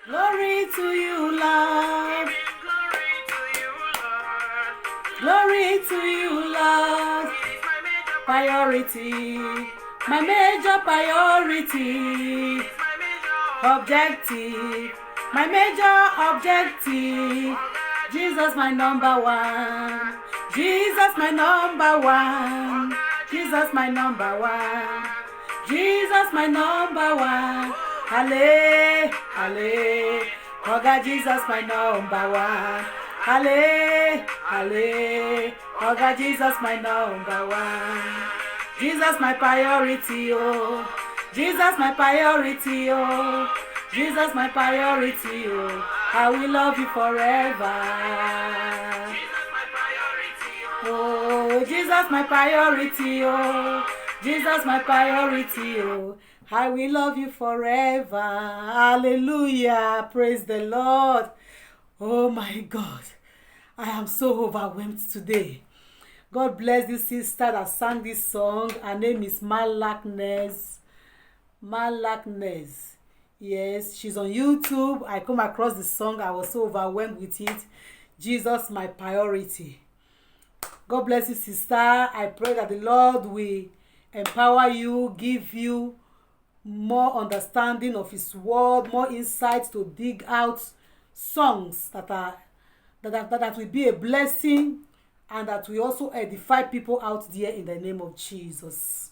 Glory to you, Lord. Glory to you, Lord. Glory to you, Lord. Priority, my major priority. Objective, my major objective. Jesus, my number one. Jesus, my number one. Jesus, my number one. Jesus, my number one. Halle, halle. Oh God, Jesus, my number one. Halle, halle. Oh God, Jesus, my number one. Jesus, my priority, oh. Jesus, my priority, oh. Jesus, my priority, oh. I will love you forever. Oh, Jesus, my priority, oh. Jesus, my priority, oh. I will love you forever. Hallelujah. Praise the Lord. Oh my God. I am so overwhelmed today. God bless this sister that sang this song. Her name is Malaknez. Malaknez. Yes, she's on YouTube. I come across the song. I was so overwhelmed with it. Jesus, my priority. God bless you, sister. I pray that the Lord will empower you, give you more understanding of His word, more insights to dig out songs that will be a blessing and that will also edify people out there in the name of Jesus.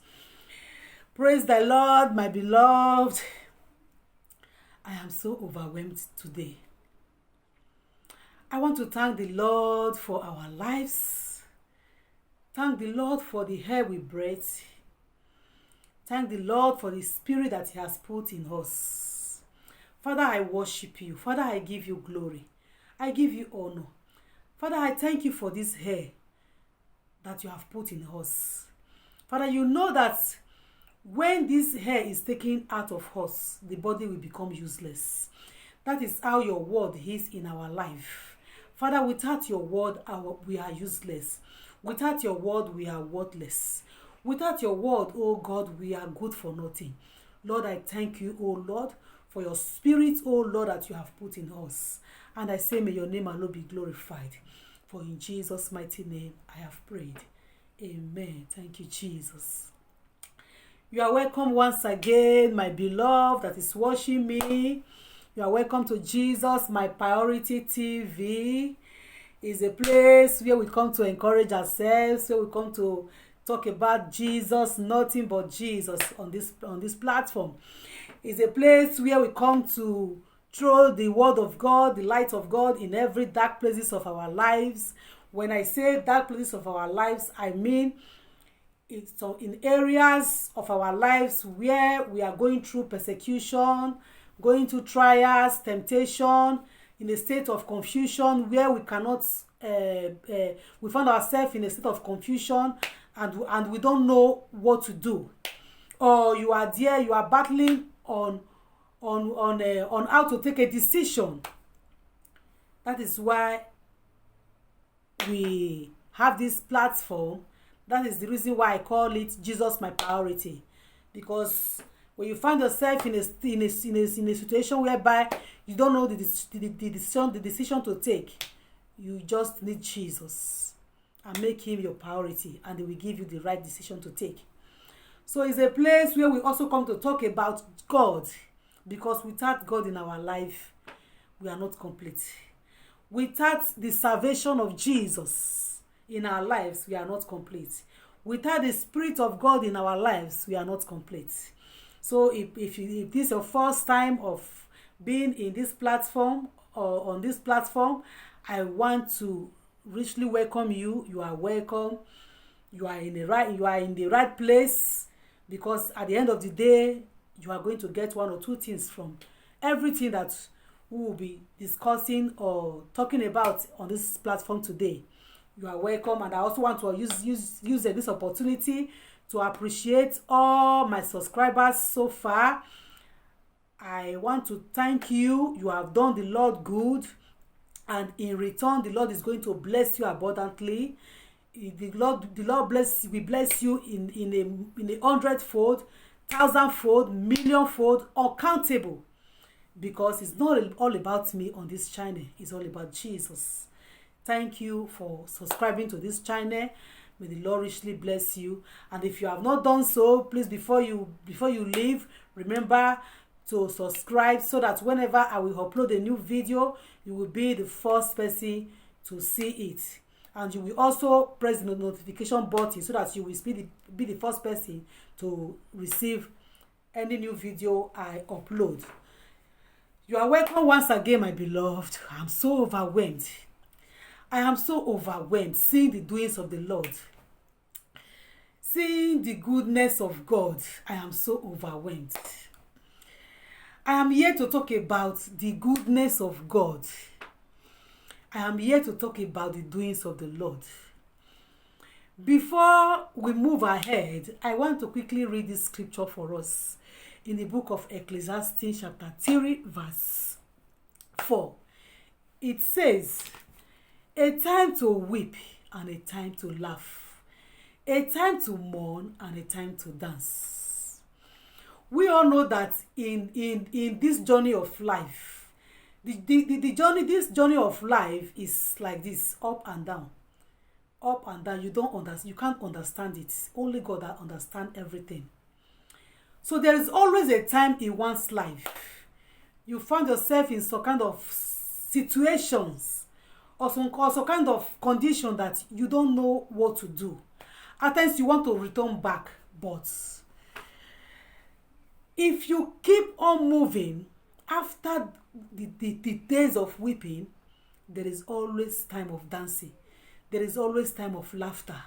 Praise the Lord, my beloved. I am so overwhelmed today. I want to thank the Lord for our lives. Thank the Lord for the air we breathe. Thank the Lord for the spirit that He has put in us. Father, I worship you. Father, I give you glory. I give you honor. Father, I thank you for this air that you have put in us. Father, you know that when this hair is taken out of us, the body will become useless. That is how your word is in our life. Father, without your word, we are useless. Without your word, we are worthless. Without your word, oh God, we are good for nothing. Lord, I thank you, oh Lord, for your spirit, oh Lord, that you have put in us. And I say, may your name alone be glorified. For in Jesus' mighty name, I have prayed. Amen. Thank you, Jesus. You are welcome once again, my beloved that is watching me. You are welcome to Jesus, my priority TV. It's a place where we come to encourage ourselves, where we come to talk about Jesus, nothing but Jesus on this platform. It's a place where we come to throw the word of God, the light of God in every dark places of our lives. When I say dark places of our lives, I mean it's in areas of our lives where we are going through persecution, going through trials, temptation, in a state of confusion where we cannot, we find ourselves in a state of confusion and we don't know what to do. Or you are there, you are battling on how to take a decision. That is why we have this platform. That is the reason why I call it Jesus, my priority. Because when you find yourself in a situation whereby you don't know the decision to take, you just need Jesus and make Him your priority, and He will give you the right decision to take. So it's a place where we also come to talk about God, because without God in our life, we are not complete. Without the salvation of Jesus in our lives, we are not complete. Without the Spirit of God in our lives, we are not complete. So if this is your first time of being in this platform or on this platform, I want to richly welcome you. You are welcome. You are in the right place, because at the end of the day, you are going to get one or two things from everything that we will be discussing or talking about on this platform today. You are welcome, and I also want to use this opportunity to appreciate all my subscribers so far. I want to thank you. You have done the Lord good, and in return, the Lord is going to bless you abundantly. The Lord will bless you in a 100-fold, 1,000-fold, 1,000,000-fold, uncountable. because it's not all about me on this channel. It's all about Jesus. Thank you for subscribing to this channel. May the Lord richly bless you. And if you have not done so, please, before you leave, remember to subscribe so that whenever I will upload a new video, you will be the first person to see it. And you will also press the notification button so that you will be the first person to receive any new video I upload. You are welcome once again, my beloved. I'm so overwhelmed. I am so overwhelmed seeing the doings of the Lord. Seeing the goodness of God. I am so overwhelmed. I am here to talk about the goodness of God. I am here to talk about the doings of the Lord. Before we move ahead, I want to quickly read this scripture for us in the book of Ecclesiastes chapter 3 verse 4. It says, "A time to weep and a time to laugh, a time to mourn and a time to dance." We all know that in this journey of life, this journey of life is like this, up and down. Up and down. You can't understand it. Only God that understands everything. So there is always a time in one's life you find yourself in some kind of situations or some kind of condition that you don't know what to do. At times you want to return back, but if you keep on moving after the days of weeping, there is always time of dancing. There is always time of laughter.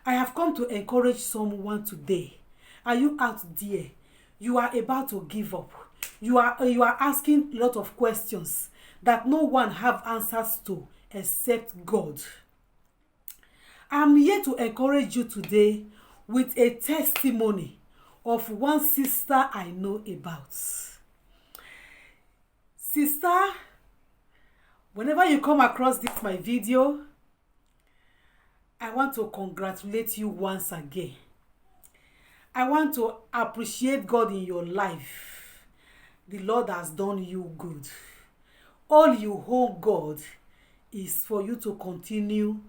I have come to encourage someone today. Are you out there? You are about to give up. You are asking a lot of questions that no one have answers to except God. I'm here to encourage you today with a testimony of one sister I know about. Sister, whenever you come across my video, I want to congratulate you once again. I want to appreciate God in your life. The Lord has done you good. All you owe God is for you to continue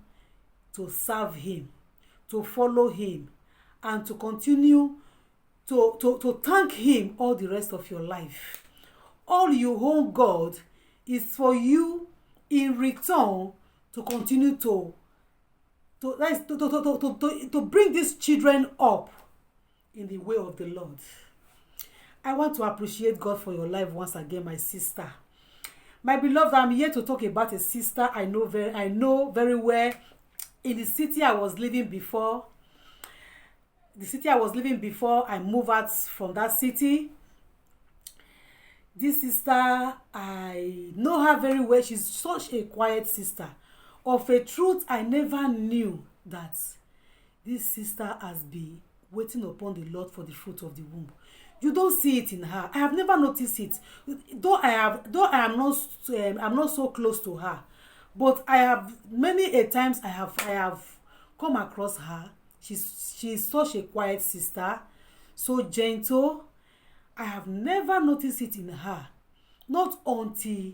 to serve Him, to follow Him, and to continue to thank Him all the rest of your life. All you owe God is for you in return to continue to bring these children up in the way of the Lord. I want to appreciate God for your life once again, my sister. My beloved, I'm here to talk about a sister I know very well in the city I was living before. The city I was living before I moved out from that city. This sister, I know her very well. She's such a quiet sister. Of a truth, I never knew that this sister has been waiting upon the Lord for the fruit of the womb. You don't see it in her. I have never noticed it. Though I'm not so close to her, but I have many a times I have come across her. She's such a quiet sister, so gentle. I have never noticed it in her. Not until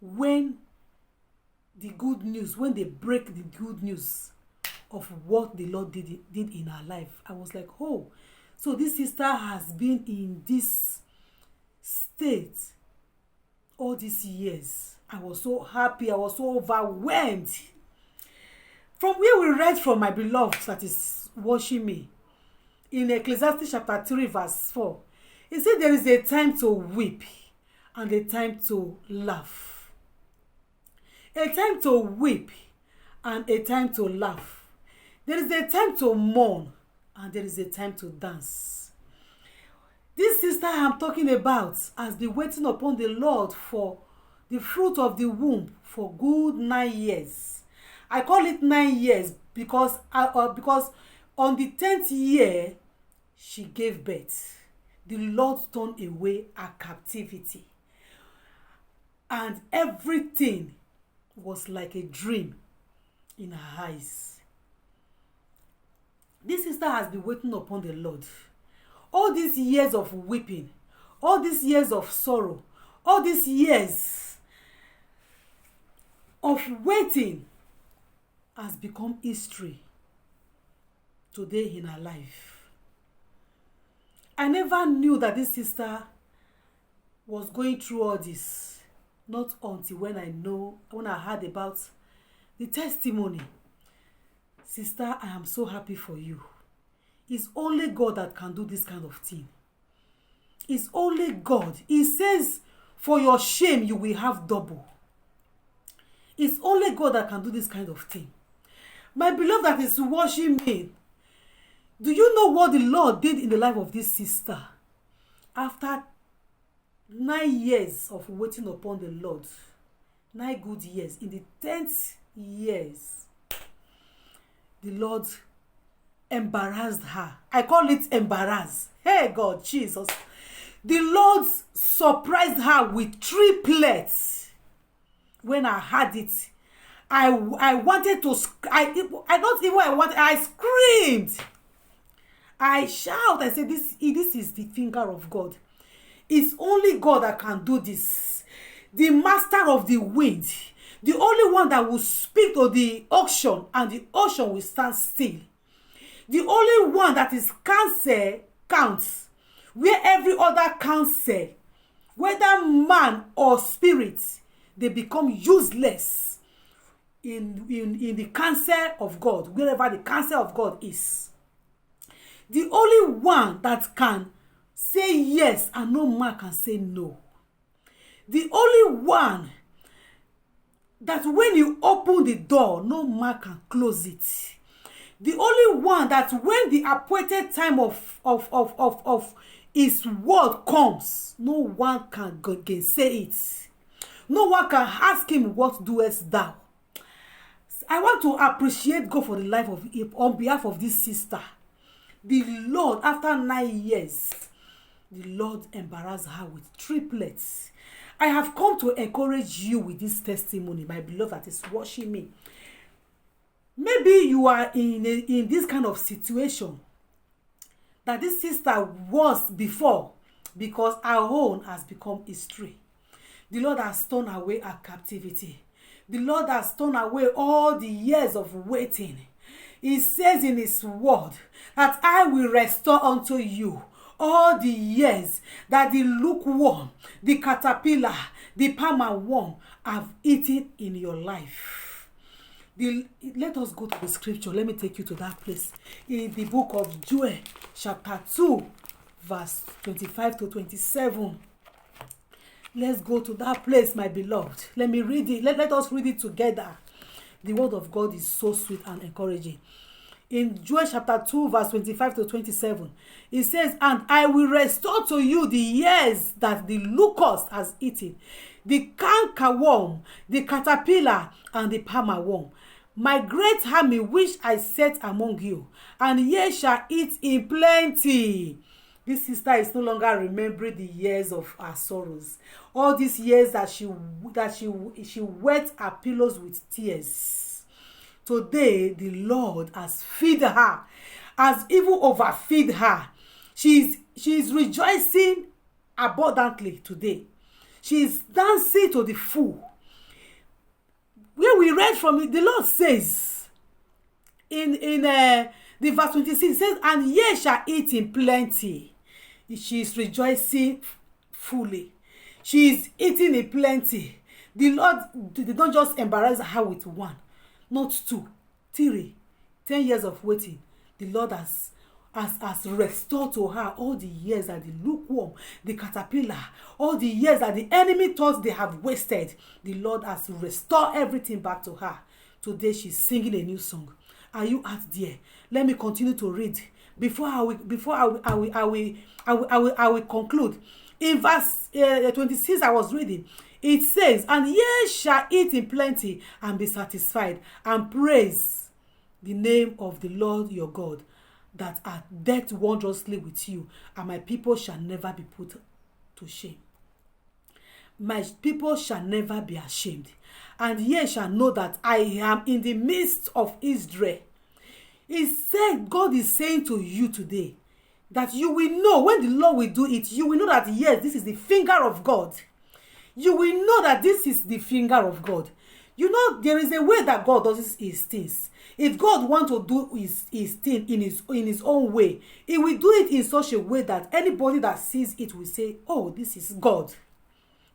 when they break the good news of what the Lord did in her life. I was like, oh, so this sister has been in this state all these years. I was so happy. I was so overwhelmed. From where we read from, my beloved that is watching me, in Ecclesiastes chapter 3 verse 4, it said there is a time to weep and a time to laugh. A time to weep and a time to laugh. There is a time to mourn and there is a time to dance. This sister I'm talking about has been waiting upon the Lord for the fruit of the womb for good 9 years. I call it 9 years because on the 10th year she gave birth. The Lord turned away her captivity. And everything was like a dream in her eyes. This sister has been waiting upon the Lord. All these years of weeping, all these years of sorrow, all these years of waiting has become history today in her life. I never knew that this sister was going through all this, not until when I heard about the testimony. Sister, I am so happy for you. It's only God that can do this kind of thing. It's only God. He says, for your shame, you will have double. It's only God that can do this kind of thing. My beloved that is watching me, do you know what the Lord did in the life of this sister? After 9 years of waiting upon the Lord, 9 good years, in the 10th years, the Lord embarrassed her. I call it embarrass. Hey God, Jesus. The Lord surprised her with triplets. When I had it, I wanted to, I screamed. I shout, I said, this is the finger of God. It's only God that can do this. The master of the wind, the only one that will speak to the ocean and the ocean will stand still. The only one that is counsel counts, where every other counsel, whether man or spirit, they become useless in the counsel of God, wherever the counsel of God is. The only one that can say yes and no man can say no. The only one that when you open the door, no man can close it. The only one that when the appointed time of his word comes, no one can say it. No one can ask him, what doest thou? I want to appreciate God for the life of, on behalf of this sister. The Lord, after 9 years, the Lord embarrassed her with triplets. I have come to encourage you with this testimony, my beloved that is watching me. Maybe you are in this kind of situation that this sister was before, because our own has become history. The Lord has torn away our captivity. The Lord has torn away all the years of waiting. He says in his word that I will restore unto you all the years that the lukewarm, the caterpillar, the palmer worm have eaten in your life. Let us go to the scripture. Let me take you to that place. In the book of Joel, chapter 2, verse 25 to 27. Let's go to that place, my beloved. Let me read it. Let us read it together. The word of God is so sweet and encouraging. In Joel chapter 2, verse 25 to 27, it says, and I will restore to you the years that the locust has eaten, the cankerworm, the caterpillar, and the palmer worm, my great army which I set among you, and ye shall eat in plenty. This sister is no longer remembering the years of her sorrows. All these years that she wet her pillows with tears. Today, the Lord has fed her, has even overfed her. She is rejoicing abundantly today. She is dancing to the full. Where we read from it, the Lord says, in the verse 26, it says, and ye shall eat in plenty. She is rejoicing fully. She is eating in plenty. The Lord did not just embarrass her with 1, not 2, 3, 10 years of waiting. The Lord has restored to her all the years that the lukewarm, the caterpillar, all the years that the enemy thought they have wasted. The Lord has restored everything back to her. Today she's singing a new song. Are you out there? Let me continue to read before I will conclude. In verse 26, I was reading. It says, and ye shall eat in plenty and be satisfied, and praise the name of the Lord your God, that hath dealt wondrously with you, and my people shall never be put to shame. My people shall never be ashamed, and ye shall know that I am in the midst of Israel. He said, God is saying to you today that you will know when the Lord will do it. You will know that yes, this is the finger of God. you will know that this is the finger of God. You know, there is a way that God does his things. If God wants to do his thing in his own way, he will do it in such a way that anybody that sees it will say, oh, this is God.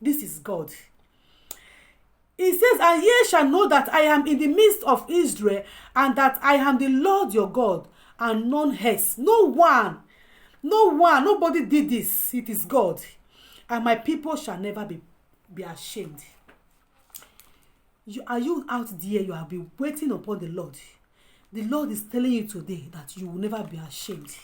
This is God. He says, and ye shall know that I am in the midst of Israel, and that I am the Lord your God, and none else. No one, nobody did this. It is God. And my people shall never be ashamed. Are you out there? You have been waiting upon the Lord. The Lord is telling you today that you will never be ashamed.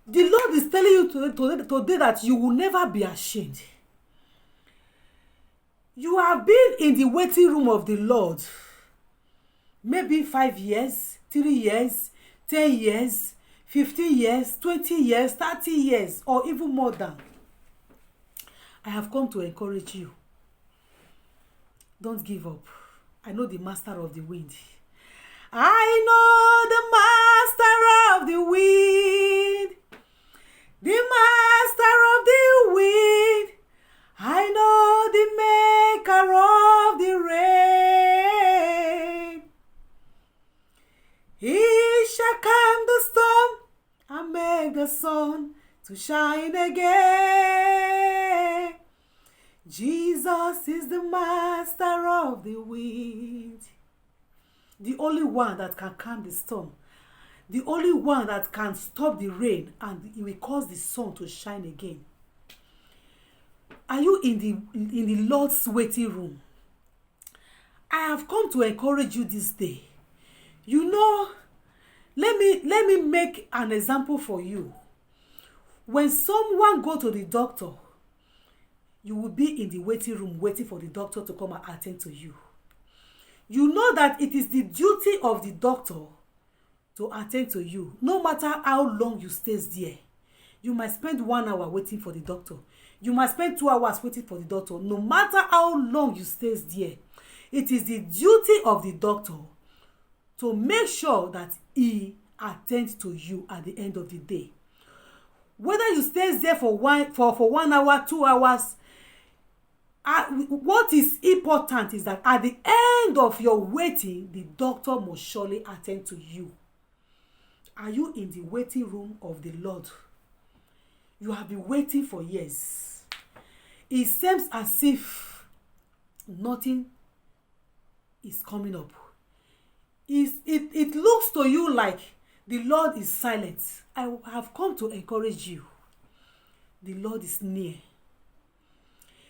The Lord is telling you today that you will never be ashamed. You have been in the waiting room of the Lord maybe 5 years, 3 years, 10 years, 15 years, 20 years, 30 years, or even more than. I have come to encourage you. Don't give up. I know the master of the wind. I know the master of the wind. The master of the wind. I know the maker of the rain. He shall calm the storm and make the sun to shine again. Jesus is the master of the wind. The only one that can calm the storm. The only one that can stop the rain and it will cause the sun to shine again. Are you in the Lord's waiting room? I have come to encourage you this day. You know, let me make an example for you. When someone go to the doctor, you will be in the waiting room waiting for the doctor to come and attend to you. You know that it is the duty of the doctor to attend to you. No matter how long you stay there, you might spend 1 hour waiting for the doctor. You might spend 2 hours waiting for the doctor. No matter how long you stay there, it is the duty of the doctor to make sure that he attends to you at the end of the day. Whether you stay there for 1 hour, 2 hours, what is important is that at the end of your waiting, the doctor must surely attend to you. Are you in the waiting room of the Lord? You have been waiting for years. It seems as if nothing is coming up. It looks to you like the Lord is silent. I have come to encourage you. The Lord is near.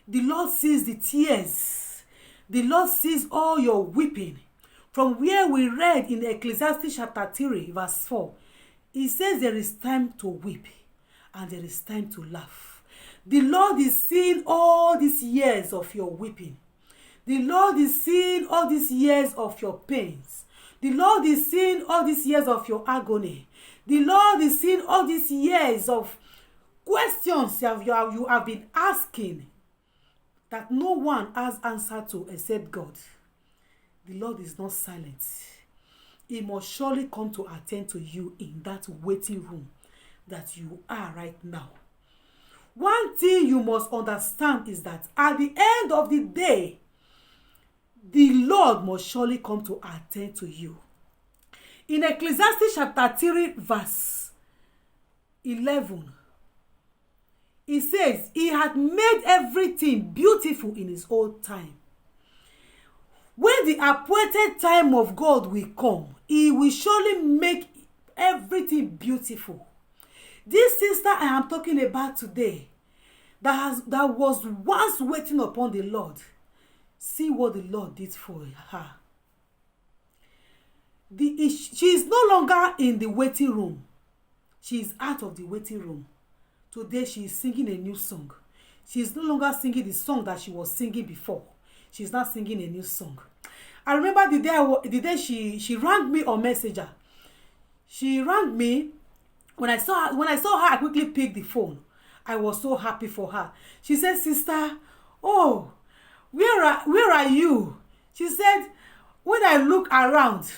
The Lord sees the tears. The Lord sees all your weeping. From where we read in Ecclesiastes chapter 3 verse 4, it says there is time to weep and there is time to laugh. The Lord is seeing all these years of your weeping. The Lord is seeing all these years of your pains. The Lord is seeing all these years of your agony. The Lord is seeing all these years of questions you have been asking that no one has answer to except God. The Lord is not silent. He must surely come to attend to you in that waiting room that you are right now. One thing you must understand is that at the end of the day, the Lord must surely come to attend to you. In Ecclesiastes chapter 3 verse 11, it says, he had made everything beautiful in his own time. When the appointed time of God will come, he will surely make everything beautiful. This sister I am talking about today, that was once waiting upon the Lord, see what the Lord did for her. She is no longer in the waiting room. She is out of the waiting room. Today she is singing a new song. She is no longer singing the song that she was singing before. She is now singing a new song. I remember the day she rang me on Messenger. She rang me. When I saw her, I quickly picked the phone. I was so happy for her. She said, "Sister, oh, where are you?" She said, "When I look around,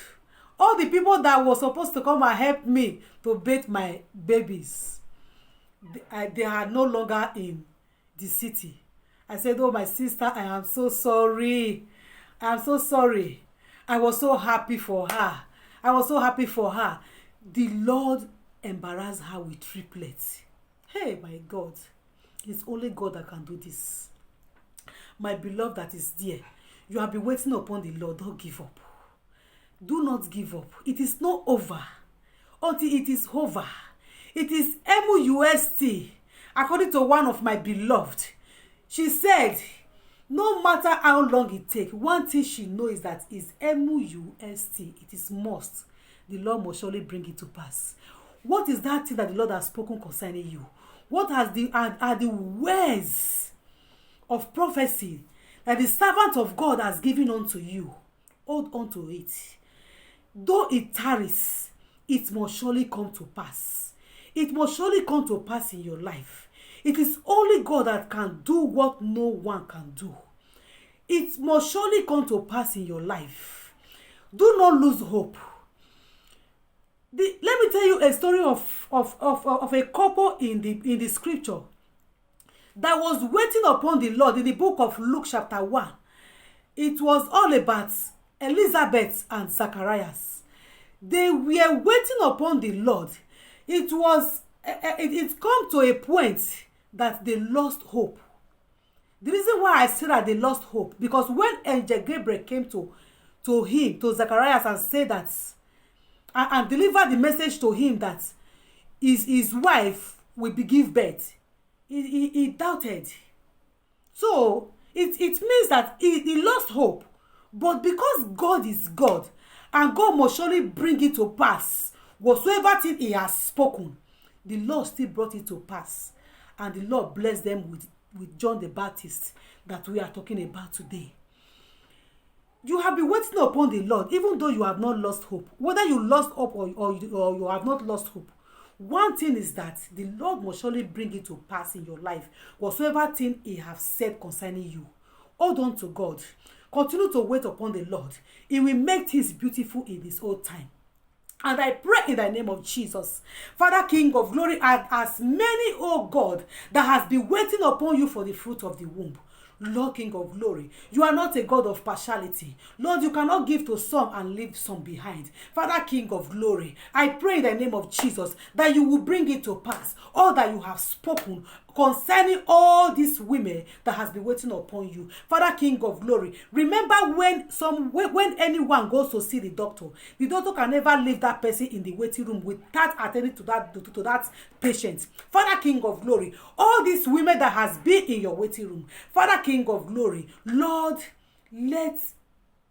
all the people that were supposed to come and help me to bathe my babies, they are no longer in the city. I said, oh, my sister, I am so sorry. I am so sorry. I was so happy for her. I was so happy for her. The Lord embarrassed her with triplets. Hey, my God. It's only God that can do this. My beloved that is there, you have been waiting upon the Lord. Don't give up. Do not give up. It is not over until it is over. It is MUST. According to one of my beloved, she said, no matter how long it takes, one thing she knows is that is MUST. It is must. The Lord must surely bring it to pass. What is that thing that the Lord has spoken concerning you? What are the words of prophecy that the servant of God has given unto you? Hold on to it. Though it tarries, it must surely come to pass. It must surely come to pass in your life. It is only God that can do what no one can do. It must surely come to pass in your life. Do not lose hope. Let me tell you a story of a couple in the scripture that was waiting upon the Lord in the book of Luke chapter 1. It was all about Elizabeth and Zacharias. They were waiting upon the Lord. It come to a point that they lost hope. The reason why I say that they lost hope, because when Angel Gabriel came to Zacharias, and said that, and delivered the message to him that his wife will give birth, he doubted. So it means that he lost hope. But because God is God, and God must surely bring it to pass, whatsoever thing he has spoken, the Lord still brought it to pass. And the Lord blessed them with John the Baptist that we are talking about today. You have been waiting upon the Lord, even though you have not lost hope. Whether you lost hope or you have not lost hope, one thing is that the Lord must surely bring it to pass in your life, whatsoever thing he has said concerning you. Hold on to God. Continue to wait upon the Lord. He will make things beautiful in his own time. And I pray in the name of Jesus, Father King of glory, as many, oh God, that has been waiting upon you for the fruit of the womb. Lord King of glory, you are not a God of partiality. Lord, you cannot give to some and leave some behind. Father King of glory, I pray in the name of Jesus that you will bring it to pass all that you have spoken concerning all these women that has been waiting upon you. Father King of glory, remember when anyone goes to see the doctor can never leave that person in the waiting room without attending to that patient. Father King of glory, all these women that has been in your waiting room, Father King of glory, Lord, let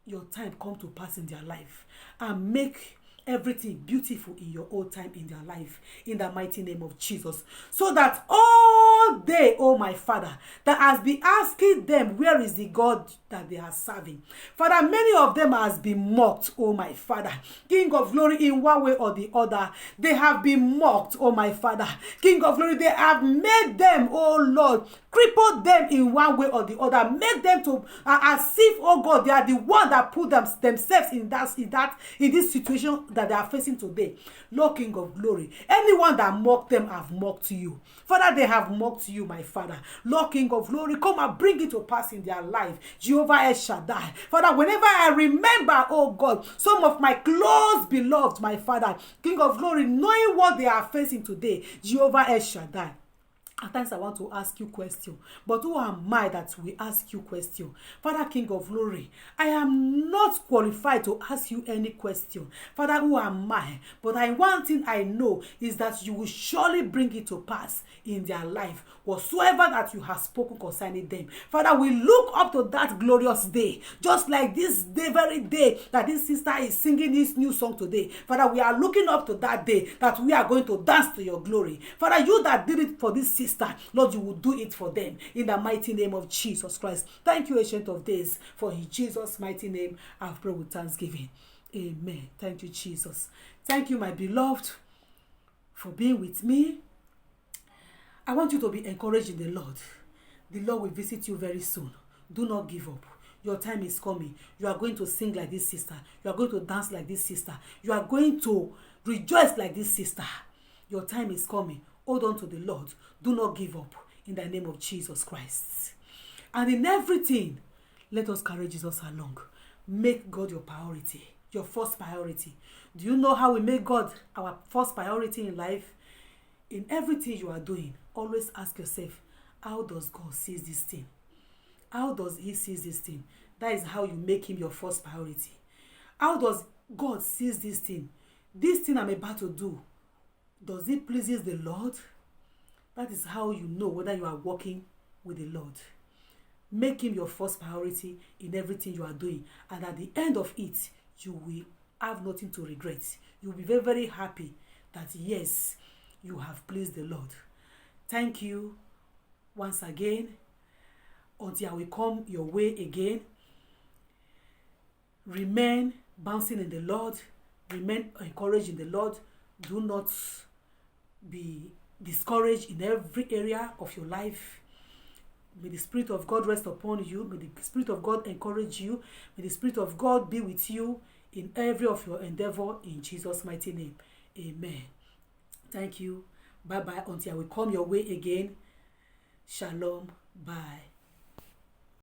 your time come to pass in their life and make everything beautiful in your own time in their life, in the mighty name of Jesus, so that all day, oh my Father, that has been asking them, where is the God that they are serving? Father, many of them has been mocked, oh my Father, King of glory, in one way or the other. They have been mocked, oh my Father, King of glory. They have made them, oh Lord, crippled them in one way or the other, make them to as if, oh God, they are the one that put themselves in this situation that they are facing today. Lord King of glory, anyone that mocked them have mocked you. Father, they have mocked you, my Father. Lord King of glory, come and bring it to pass in their life. Jehovah El Shaddai. Father, whenever I remember, oh God, some of my close beloved, my Father, King of glory, knowing what they are facing today, Jehovah El Shaddai, at times I want to ask you question, but who am I that we ask you question? Father King of glory, I am not qualified to ask you any question. Father, who am I? But one thing I know is that you will surely bring it to pass in their life, whatsoever that you have spoken concerning them. Father, we look up to that glorious day, just like this day, very day that this sister is singing this new song today. Father, we are looking up to that day that we are going to dance to your glory. Father, you that did it for this sister, Lord, you will do it for them in the mighty name of Jesus Christ. Thank you, Ancient of Days, for in Jesus' mighty name I've prayed with thanksgiving. Amen. Thank you, Jesus. Thank you, my beloved, for being with me. I want you to be encouraged in the Lord. The Lord will visit you very soon. Do not give up. Your time is coming. You are going to sing like this sister. You are going to dance like this sister. You are going to rejoice like this sister. Your time is coming. Hold on to the Lord. Do not give up. in the name of Jesus Christ. And in everything, let us carry Jesus along. Make God your priority, your first priority. Do you know how we make God our first priority in life? In everything you are doing, always ask yourself, how does God see this thing? How does he see this thing? That is how you make him your first priority. How does God see this thing? This thing I'm about to do, does it pleases the Lord? That is how you know whether you are walking with the Lord. Make him your first priority in everything you are doing. And at the end of it, you will have nothing to regret. You will be very, very happy that yes, you have pleased the Lord. Thank you once again. Until I will come your way again, remain bouncing in the Lord. Remain encouraged in the Lord. Do not be discouraged in every area of your life. May the Spirit of God rest upon you. May the Spirit of God encourage you. May the Spirit of God be with you in every of your endeavor in Jesus' mighty name. Amen. Thank you. Bye-bye. Until I will come your way again. Shalom. Bye.